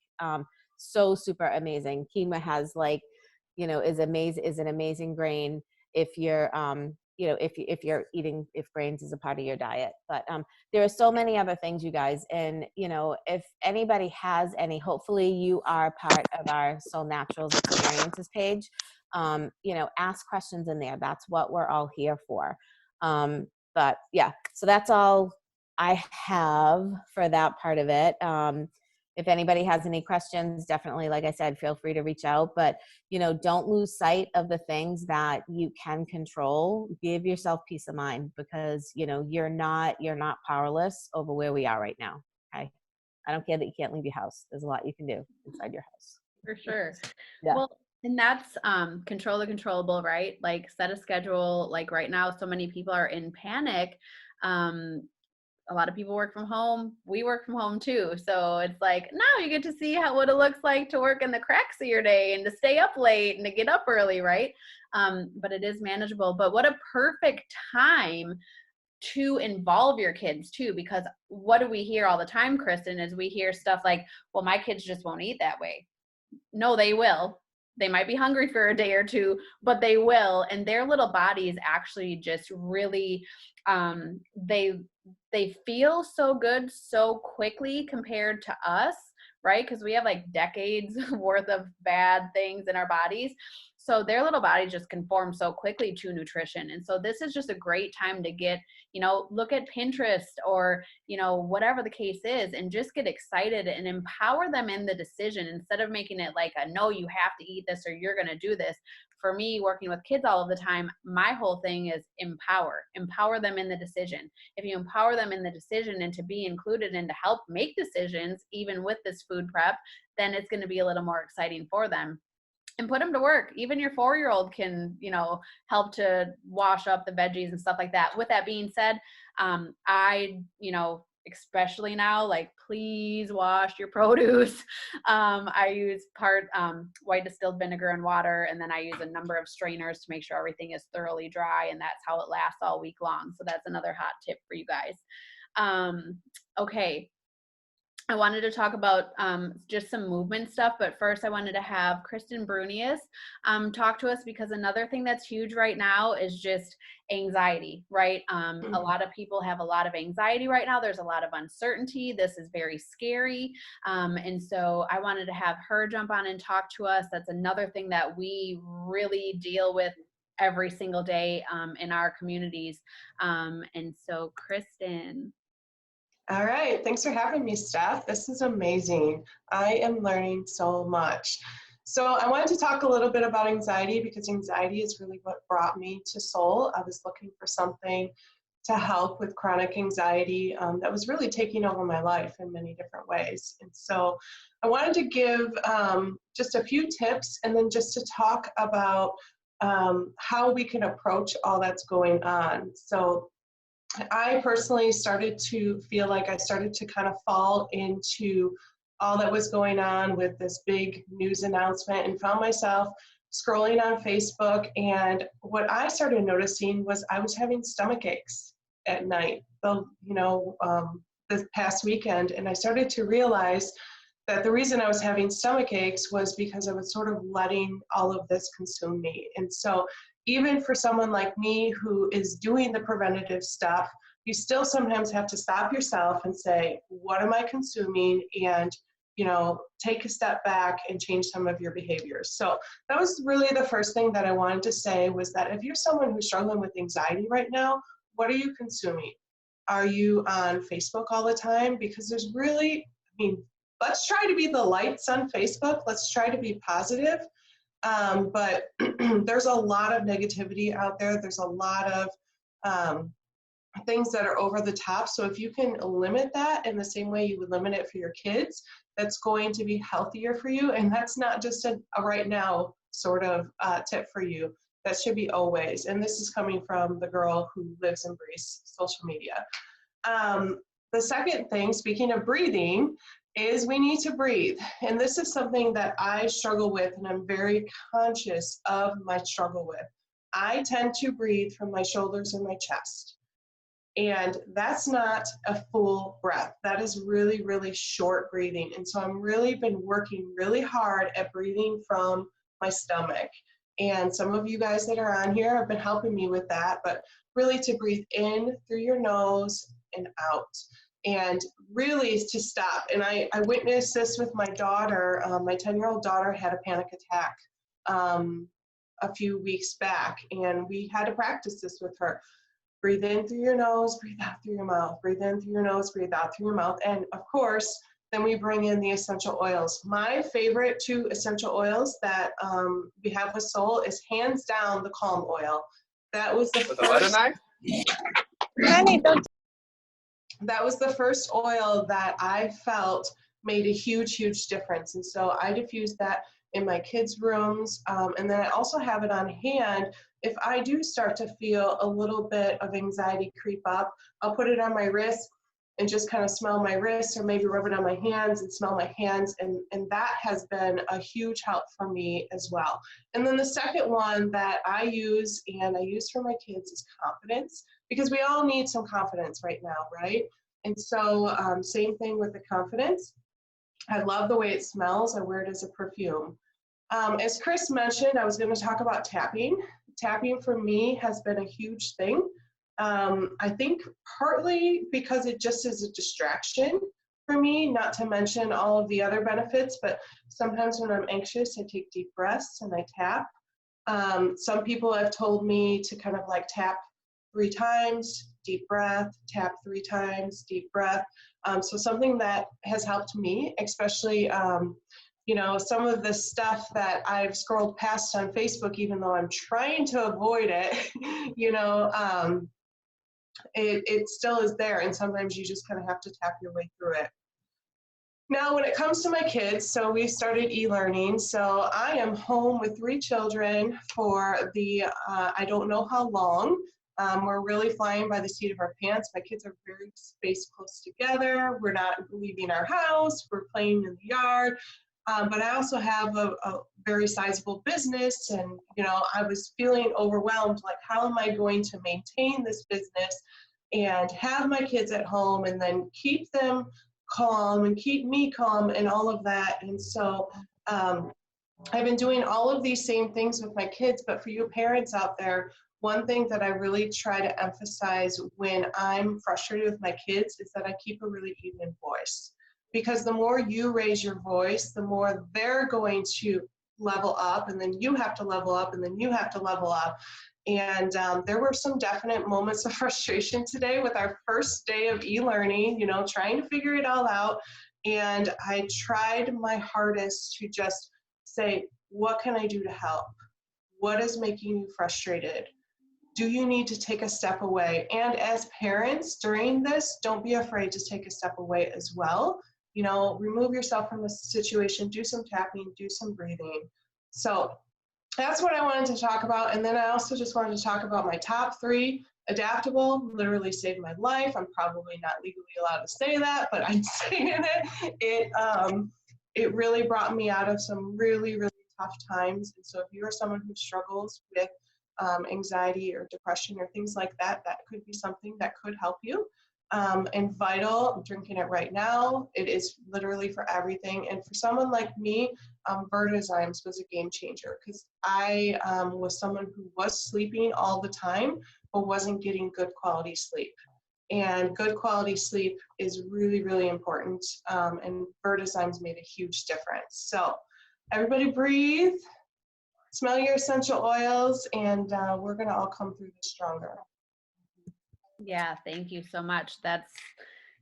So super amazing. Quinoa has is an amazing grain if you're if grains is a part of your diet. But there are so many other things, you guys. And, if anybody has any, hopefully you are part of our Soul Naturals experiences page. Ask questions in there. That's what we're all here for. But yeah, so that's all I have for that part of it. If anybody has any questions, definitely, like I said, feel free to reach out. But, you know, don't lose sight of the things that you can control. Give yourself peace of mind, because, you know, you're not powerless over where we are right now. Okay. I don't care that you can't leave your house. There's a lot you can do inside your house. For sure. Yeah. Well, and that's control the controllable, right? Like set a schedule. Like right now, so many people are in panic. A lot of people work from home. We work from home too. So it's like, now you get to see what it looks like to work in the cracks of your day and to stay up late and to get up early, right? But it is manageable. But what a perfect time to involve your kids too, because what do we hear all the time, Kristen, is we hear stuff like, well, my kids just won't eat that way. No, they will. They might be hungry for a day or two, but they will. And their little bodies actually just really, they feel so good so quickly compared to us, right? Because we have like decades worth of bad things in our bodies. So their little bodies just conform so quickly to nutrition. And so this is just a great time to get, you know, look at Pinterest or, you know, whatever the case is, and just get excited and empower them in the decision instead of making it like a, no, you have to eat this or you're going to do this. For me, working with kids all of the time, my whole thing is empower them in the decision. If you empower them in the decision and to be included and to help make decisions, even with this food prep, then it's going to be a little more exciting for them. And put them to work. Even your 4-year-old can, you know, help to wash up the veggies and stuff like that. With that being said, I, you know, especially now, like, please wash your produce. I use part white distilled vinegar and water, and then I use a number of strainers to make sure everything is thoroughly dry, and that's how it lasts all week long. So that's another hot tip for you guys. Okay. I wanted to talk about just some movement stuff, but first I wanted to have Kristen Brunius talk to us, because another thing that's huge right now is just anxiety, right? A lot of people have a lot of anxiety right now. There's a lot of uncertainty. This is very scary. And so I wanted to have her jump on and talk to us. That's another thing that we really deal with every single day in our communities. And so Kristen. All right, thanks for having me, Steph. This is amazing. I am learning so much. So I wanted to talk a little bit about anxiety, because anxiety is really what brought me to Solle. I was looking for something to help with chronic anxiety that was really taking over my life in many different ways. And so I wanted to give just a few tips, and then just to talk about how we can approach all that's going on. So I personally started to feel like I started to kind of fall into all that was going on with this big news announcement, and found myself scrolling on Facebook. And what I started noticing was I was having stomach aches at night, this past weekend. And I started to realize that the reason I was having stomach aches was because I was sort of letting all of this consume me. And so even for someone like me who is doing the preventative stuff, you still sometimes have to stop yourself and say, what am I consuming? And, you know, take a step back and change some of your behaviors. So that was really the first thing that I wanted to say, was that if you're someone who's struggling with anxiety right now, what are you consuming? Are you on Facebook all the time? Because there's really, let's try to be the lights on Facebook. Let's try to be positive. But there's a lot of negativity out there. There's a lot of things that are over the top. So if you can limit that in the same way you would limit it for your kids, that's going to be healthier for you. And that's not just a right now sort of tip for you. That should be always. And this is coming from the girl who lives and breathes social media. The second thing, speaking of breathing, is we need to breathe. And this is something that I struggle with, and I'm very conscious of my struggle with. I tend to breathe from my shoulders and my chest. And that's not a full breath. That is really, really short breathing. And so I'm really been working really hard at breathing from my stomach. And some of you guys that are on here have been helping me with that, but really to breathe in through your nose and out. And really to stop. And I witnessed this with my daughter. My 10-year-old daughter had a panic attack a few weeks back, and we had to practice this with her. Breathe in through your nose, breathe out through your mouth, breathe in through your nose, breathe out through your mouth. And of course, then we bring in the essential oils. My favorite 2 essential oils that we have with Solle is hands down the Calm oil. That was the first. Honey, don't. That was the first oil that I felt made a huge, huge difference. And so I diffused that in my kids' rooms. And then I also have it on hand. If I do start to feel a little bit of anxiety creep up, I'll put it on my wrist and just kind of smell my wrists, or maybe rub it on my hands and smell my hands. And that has been a huge help for me as well. And then the second one that I use, and I use for my kids, is confidence, because we all need some confidence right now, right? And so same thing with the confidence. I love the way it smells. I wear it as a perfume. As Kris mentioned, I was going to talk about tapping. Tapping for me has been a huge thing. I think partly because it just is a distraction for me, not to mention all of the other benefits, but sometimes when I'm anxious, I take deep breaths and I tap. Some people have told me to kind of like tap 3 times, deep breath, tap 3 times, deep breath. So something that has helped me, especially, you know, some of the stuff that I've scrolled past on Facebook, even though I'm trying to avoid it, you know, it still is there. And sometimes you just kind of have to tap your way through it. Now, when it comes to my kids, so we started e-learning. So I am home with 3 children for the, I don't know how long. We're really flying by the seat of our pants. My kids are very spaced close together. We're not leaving our house. We're playing in the yard. But I also have a very sizable business, and, you know, I was feeling overwhelmed, like, how am I going to maintain this business and have my kids at home and then keep them calm and keep me calm and all of that. And so I've been doing all of these same things with my kids, but for you parents out there, one thing that I really try to emphasize when I'm frustrated with my kids is that I keep a really even voice. Because the more you raise your voice, the more they're going to level up, and then you have to level up, and then you have to level up. And there were some definite moments of frustration today with our first day of e-learning, you know, trying to figure it all out. And I tried my hardest to just say, what can I do to help? What is making you frustrated? Do you need to take a step away? And as parents during this, don't be afraid to take a step away as well. You know, remove yourself from the situation, do some tapping, do some breathing. So that's what I wanted to talk about. And then I also just wanted to talk about my top 3. Adaptable literally saved my life. I'm probably not legally allowed to say that, but I'm saying it. It really brought me out of some really, really tough times. And so if you are someone who struggles with anxiety or depression or things like that, that could be something that could help you. And Vital, I'm drinking it right now. It is literally for everything. And for someone like me, Vertizymes was a game changer, because I was someone who was sleeping all the time, but wasn't getting good quality sleep. And good quality sleep is really, really important. And Vertizymes made a huge difference. So everybody breathe, smell your essential oils, and we're gonna all come through this stronger. Yeah, thank you so much. That's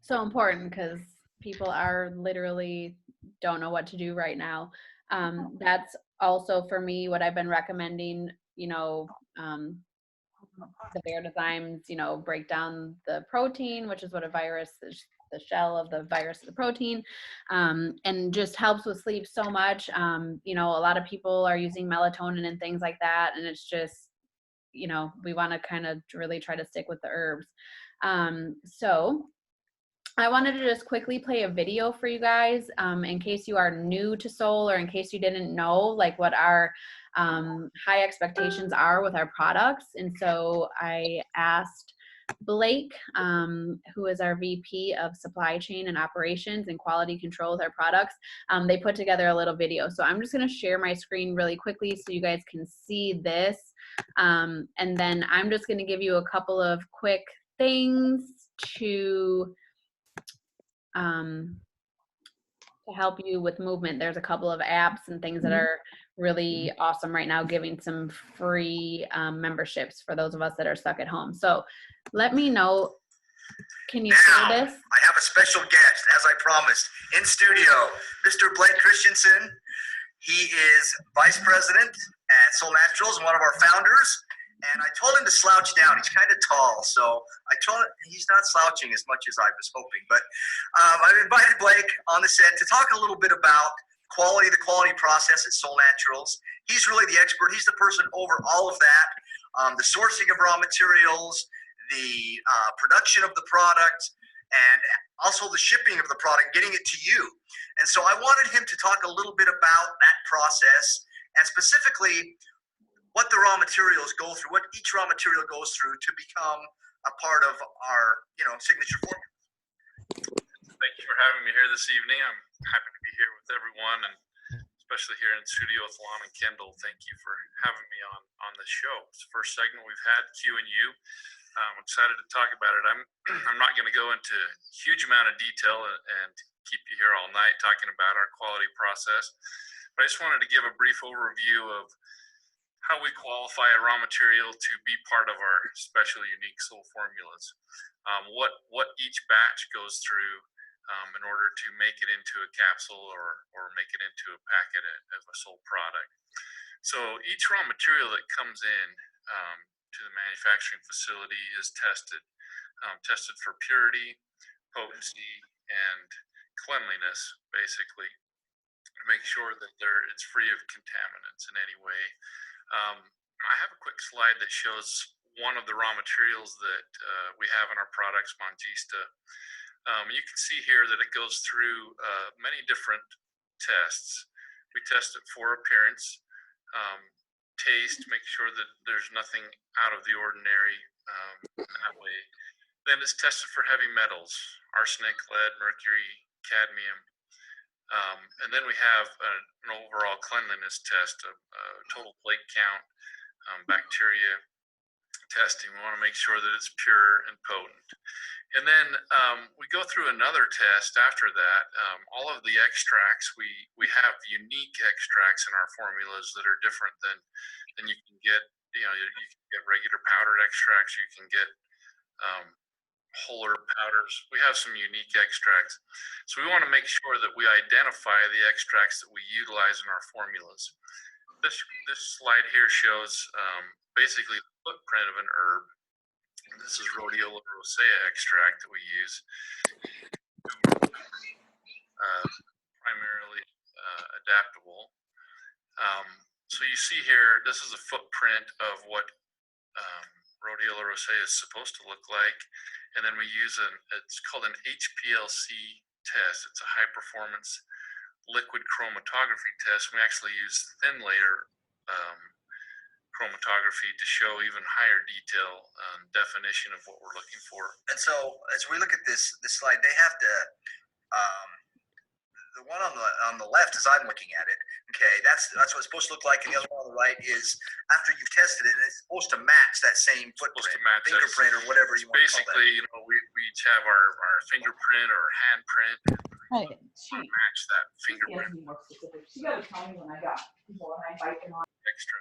so important because people are literally don't know what to do right now. That's also for me what I've been recommending, you know, the Vertizymes, you know, break down the protein, which is what a virus is, the shell of the virus of the protein, and just helps with sleep so much. You know, a lot of people are using melatonin and things like that, and it's just, you know, we want to kind of really try to stick with the herbs. So I wanted to just quickly play a video for you guys, in case you are new to Solle, or in case you didn't know like what our high expectations are with our products. And so I asked Blake, who is our VP of Supply Chain and Operations and Quality Control with our products. They put together a little video. So I'm just going to share my screen really quickly so you guys can see this. And then I'm just going to give you a couple of quick things to to help you with movement. There's a couple of apps and things that are really awesome right now, giving some free memberships for those of us that are stuck at home. So let me know. Can you share this? I have a special guest, as I promised, in studio, Mr. Blake Christensen. He is vice president at Solle Naturals, one of our founders. And I told him to slouch down. He's kind of tall, so I told him he's not slouching as much as I was hoping. But I've invited Blake on the set to talk a little bit about the quality process at Solle Naturals. He's really the expert. He's the person over all of that, the sourcing of raw materials, the production of the product, and also the shipping of the product, getting it to you. And so I wanted him to talk a little bit about that process, and specifically what the raw materials go through, what each raw material goes through to become a part of our, signature formula. Thank you for having me here this evening. I'm happy to be here with everyone, and especially here in studio with Lon and Kendall. Thank you for having me on this show. It's the first segment we've had, Q&U. I'm excited to talk about it. I'm not going to go into a huge amount of detail and keep you here all night talking about our quality process, but I just wanted to give a brief overview of how we qualify a raw material to be part of our special unique soul formulas, what each batch goes through in order to make it into a capsule or make it into a packet of a soul product. So each raw material that comes in to the manufacturing facility is tested for purity, potency, and cleanliness, basically, to make sure that it's free of contaminants in any way. I have a quick slide that shows one of the raw materials that we have in our products, Mangista. You can see here that it goes through many different tests. We test it for appearance, taste, make sure that there's nothing out of the ordinary that way. Then it's tested for heavy metals, arsenic, lead, mercury, cadmium. And then we have an overall cleanliness test, a total plate count, bacteria testing. We want to make sure that it's pure and potent. And then we go through another test after that. All of the extracts, we have unique extracts in our formulas that are different than you can get. You can get regular powdered extracts. You can get whole herb powders. We have some unique extracts. So we want to make sure that we identify the extracts that we utilize in our formulas. This slide here shows basically the footprint of an herb. This is Rhodiola rosea extract that we use, primarily adaptable. So you see here, this is a footprint of what Rhodiola rosea is supposed to look like. And then we use it's called an HPLC test. It's a high performance liquid chromatography test. We actually use thin layer chromatography to show even higher detail definition of what we're looking for. And so as we look at this slide, they have to, the one on the left, as I'm looking at it, okay, that's what it's supposed to look like, and the other one on the right is after you've tested it, it's supposed to match that same footprint, fingerprint, or whatever you want to call that. Basically, we each have our fingerprint or handprint. Hey, match that fingerprint. You gotta tell me when I got more Extra.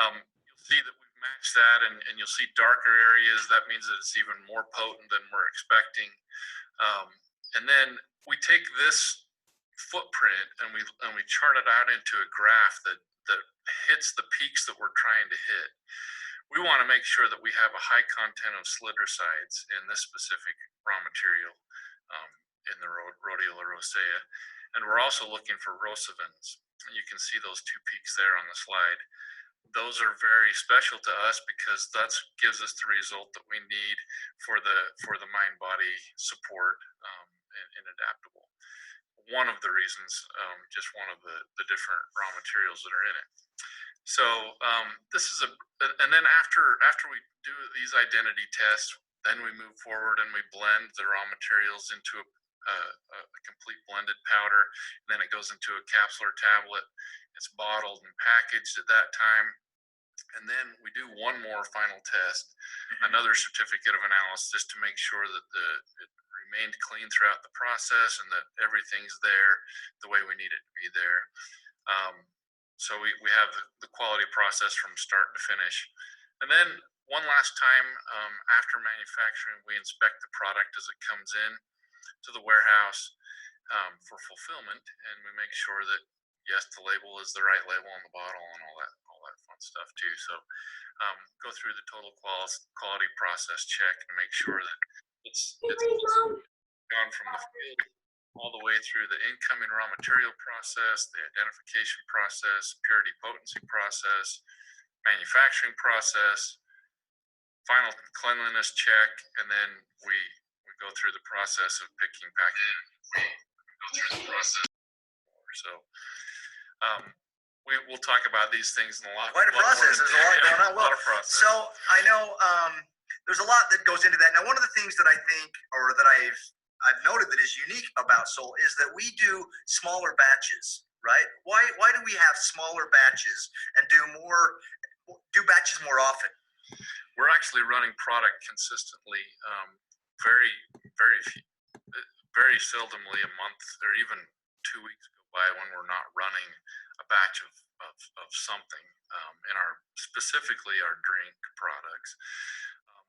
You'll see that we've matched that, and you'll see darker areas. That means that it's even more potent than we're expecting. And then we take this footprint and we chart it out into a graph that hits the peaks that we're trying to hit. We want to make sure that we have a high content of slidrosides in this specific raw material in the Rhodiola rosea. And we're also looking for rosavins. And you can see those two peaks there on the slide. Those are very special to us because that gives us the result that we need for the mind-body support in adaptable. One of the reasons, just one of the different raw materials that are in it. So this is and then after we do these identity tests, then we move forward and we blend the raw materials into a complete blended powder, and then it goes into a capsule or tablet. It's bottled and packaged at that time, and then we do one more final test, another certificate of analysis, to make sure that it remained clean throughout the process and that everything's there the way we need it to be there. So we have the quality process from start to finish. And then one last time after manufacturing, we inspect the product as it comes in to the warehouse for fulfillment, and we make sure that, yes, the label is the right label on the bottle and all that fun stuff too. So go through the total quality process check and make sure that it's gone from the field all the way through the incoming raw material process, the identification process, purity potency process, manufacturing process, final cleanliness check, and then we go through the process of picking, packing. Go through the process. So we'll talk about these things in a lot. Quite a process. There's a lot going on. Well, so I know there's a lot that goes into that. Now, one of the things that I think, or that I've noted that is unique about Solle is that we do smaller batches, right? Why do we have smaller batches and do batches more often? We're actually running product consistently, very seldomly a month or even 2 weeks go by when we're not running a batch of something in specifically our drink products.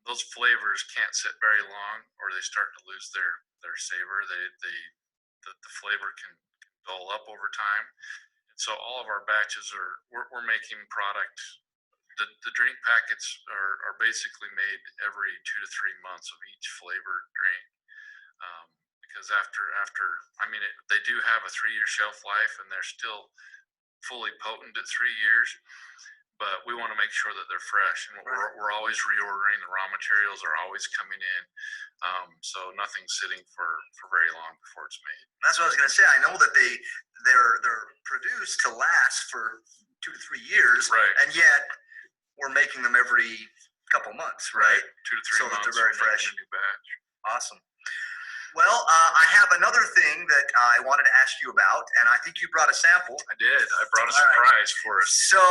Those flavors can't sit very long, or they start to lose their savor. The flavor can dull up over time. And so all of our batches we're making product. The drink packets are basically made every 2 to 3 months of each flavored drink. Because they do have a 3-year shelf life, and they're still fully potent at 3 years. But we want to make sure that they're fresh, and we're always reordering. The raw materials are always coming in, so nothing's sitting for very long before it's made. That's what I was going to say. I know that they're produced to last for 2 to 3 years, right? And yet we're making them every couple months, right? 2 to 3 so months. So that they're very fresh. A new batch. Awesome. Well, I have another thing that I wanted to ask you about, and I think you brought a sample. I did. I brought a surprise for us. So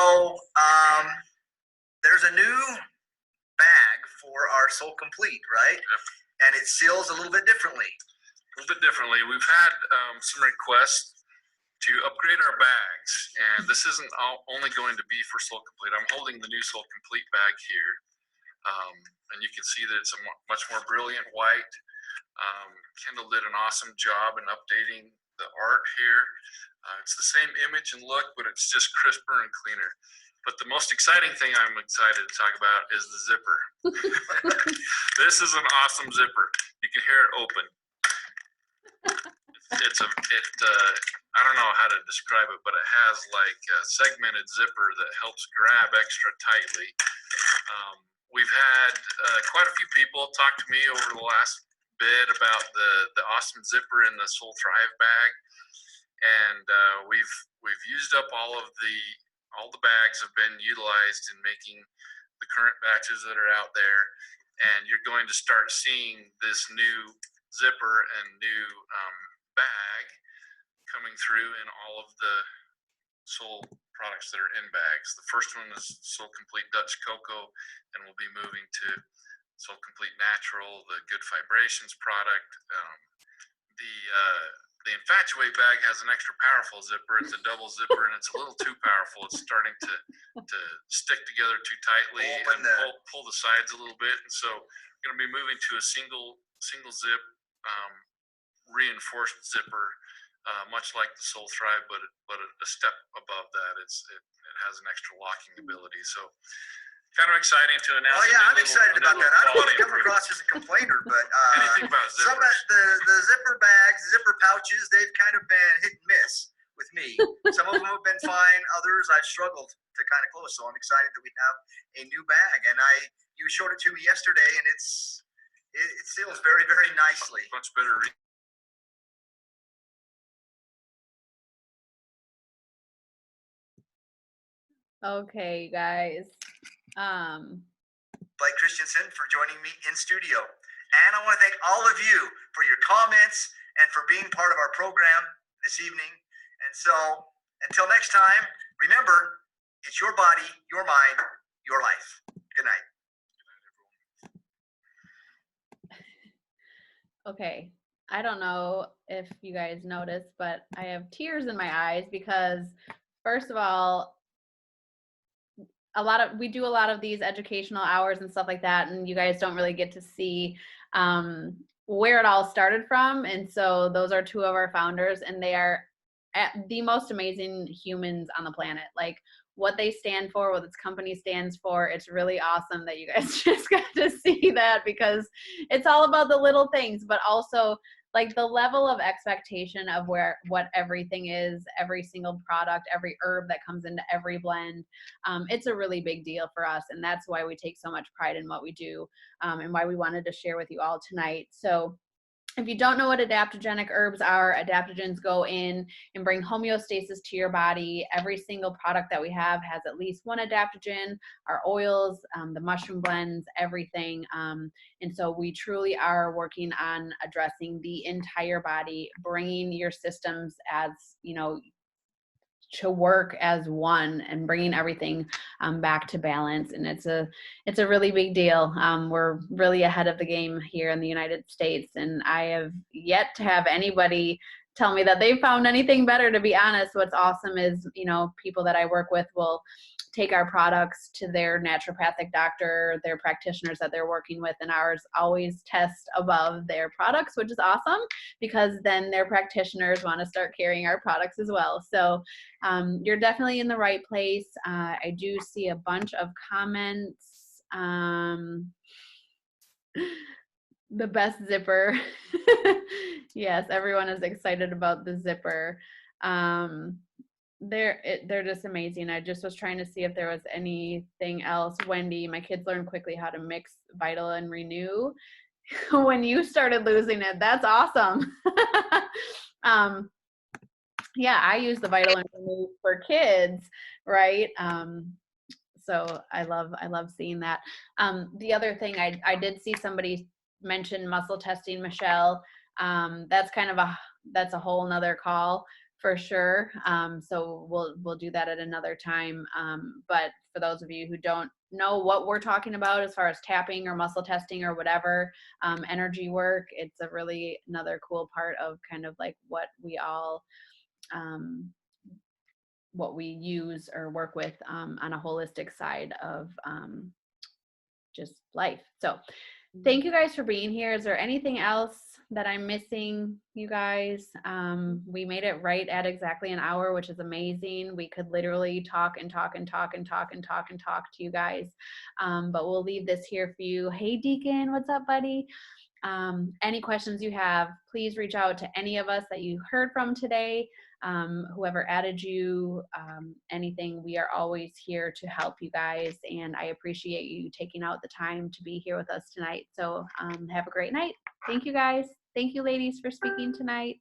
there's a new bag for our Solle Complete, right? Yep. And it seals a little bit differently. We've had some requests to upgrade our bags, and this isn't only going to be for Solle Complete. I'm holding the new Solle Complete bag here, and you can see that it's a much more brilliant white. Kendall did an awesome job in updating the art here. It's the same image and look, but it's just crisper and cleaner. But the most exciting thing I'm excited to talk about is the zipper. This is an awesome zipper. You can hear it open. I don't know how to describe it, but it has like a segmented zipper that helps grab extra tightly. We've had quite a few people talk to me over the last bit about the awesome zipper in the Solle Thrive bag, and we've used up all the bags have been utilized in making the current batches that are out there, and you're going to start seeing this new zipper and new bag coming through in all of the Solle products that are in bags. The first one is Solle Complete Dutch Cocoa, and we'll be moving to Solle Complete Natural, the Good Vibrations product. The Infatuate bag has an extra powerful zipper. It's a double zipper, and it's a little too powerful. It's starting to stick together too tightly and pull the sides a little bit. And so we're going to be moving to a single zip reinforced zipper, much like the Solle Thrive, but a step above that. It has an extra locking ability. So kind of exciting to announce. Oh yeah, I'm excited about that. I don't want to come across as a complainer, but anything about zippers. Some of the zipper bags, zipper pouches, they've kind of been hit and miss with me. Some of them have been fine. Others I've struggled to kind of close. So I'm excited that we have a new bag, and you showed it to me yesterday, and it seals very, very nicely. Much better. Okay, guys. Blake Christensen for joining me in studio. And I want to thank all of you for your comments and for being part of our program this evening. And so until next time, remember, it's your body, your mind, your life. Good night. Okay. I don't know if you guys noticed, but I have tears in my eyes because, first of all, we do a lot of these educational hours and stuff like that, and you guys don't really get to see where it all started from. And so those are two of our founders, and they are the most amazing humans on the planet. Like, what they stand for, what this company stands for, it's really awesome that you guys just got to see that, because it's all about the little things, but also like the level of expectation of what everything is, every single product, every herb that comes into every blend. It's a really big deal for us, and that's why we take so much pride in what we do, and why we wanted to share with you all tonight. So if you don't know what adaptogenic herbs are, adaptogens go in and bring homeostasis to your body. Every single product that we have has at least one adaptogen, our oils, the mushroom blends, everything. And so we truly are working on addressing the entire body, bringing your systems as, you know, to work as one, and bringing everything back to balance. And it's a really big deal. We're really ahead of the game here in the United States, and I have yet to have anybody tell me that they found anything better, to be honest. What's awesome is, you know, people that I work with will take our products to their naturopathic doctor, their practitioners that they're working with, and ours always test above their products, which is awesome, because then their practitioners want to start carrying our products as well. So you're definitely in the right place. I do see a bunch of comments. The best zipper. Yes, everyone is excited about the zipper. They're just amazing. I just was trying to see if there was anything else. Wendy, my kids learn quickly how to mix Vital and Renew. When you started losing it, that's awesome. Yeah, I use the Vital and Renew for kids, right? So I love seeing that. The other thing, I did see somebody mention muscle testing, Michelle. That's a whole nother call for sure. So we'll do that at another time. But for those of you who don't know what we're talking about as far as tapping or muscle testing or whatever, energy work, it's a really another cool part of kind of like what we all what we use or work with on a holistic side of just life. So thank you guys for being here. Is there anything else that I'm missing, you guys? We made it right at exactly an hour, which is amazing. We could literally talk and talk and talk and talk and talk and talk to you guys. But we'll leave this here for you. Hey, Deacon, what's up, buddy? Any questions you have, please reach out to any of us that you heard from today. Whoever added you, anything, we are always here to help you guys, and I appreciate you taking out the time to be here with us tonight. So have a great night. Thank you guys. Thank you ladies for speaking tonight.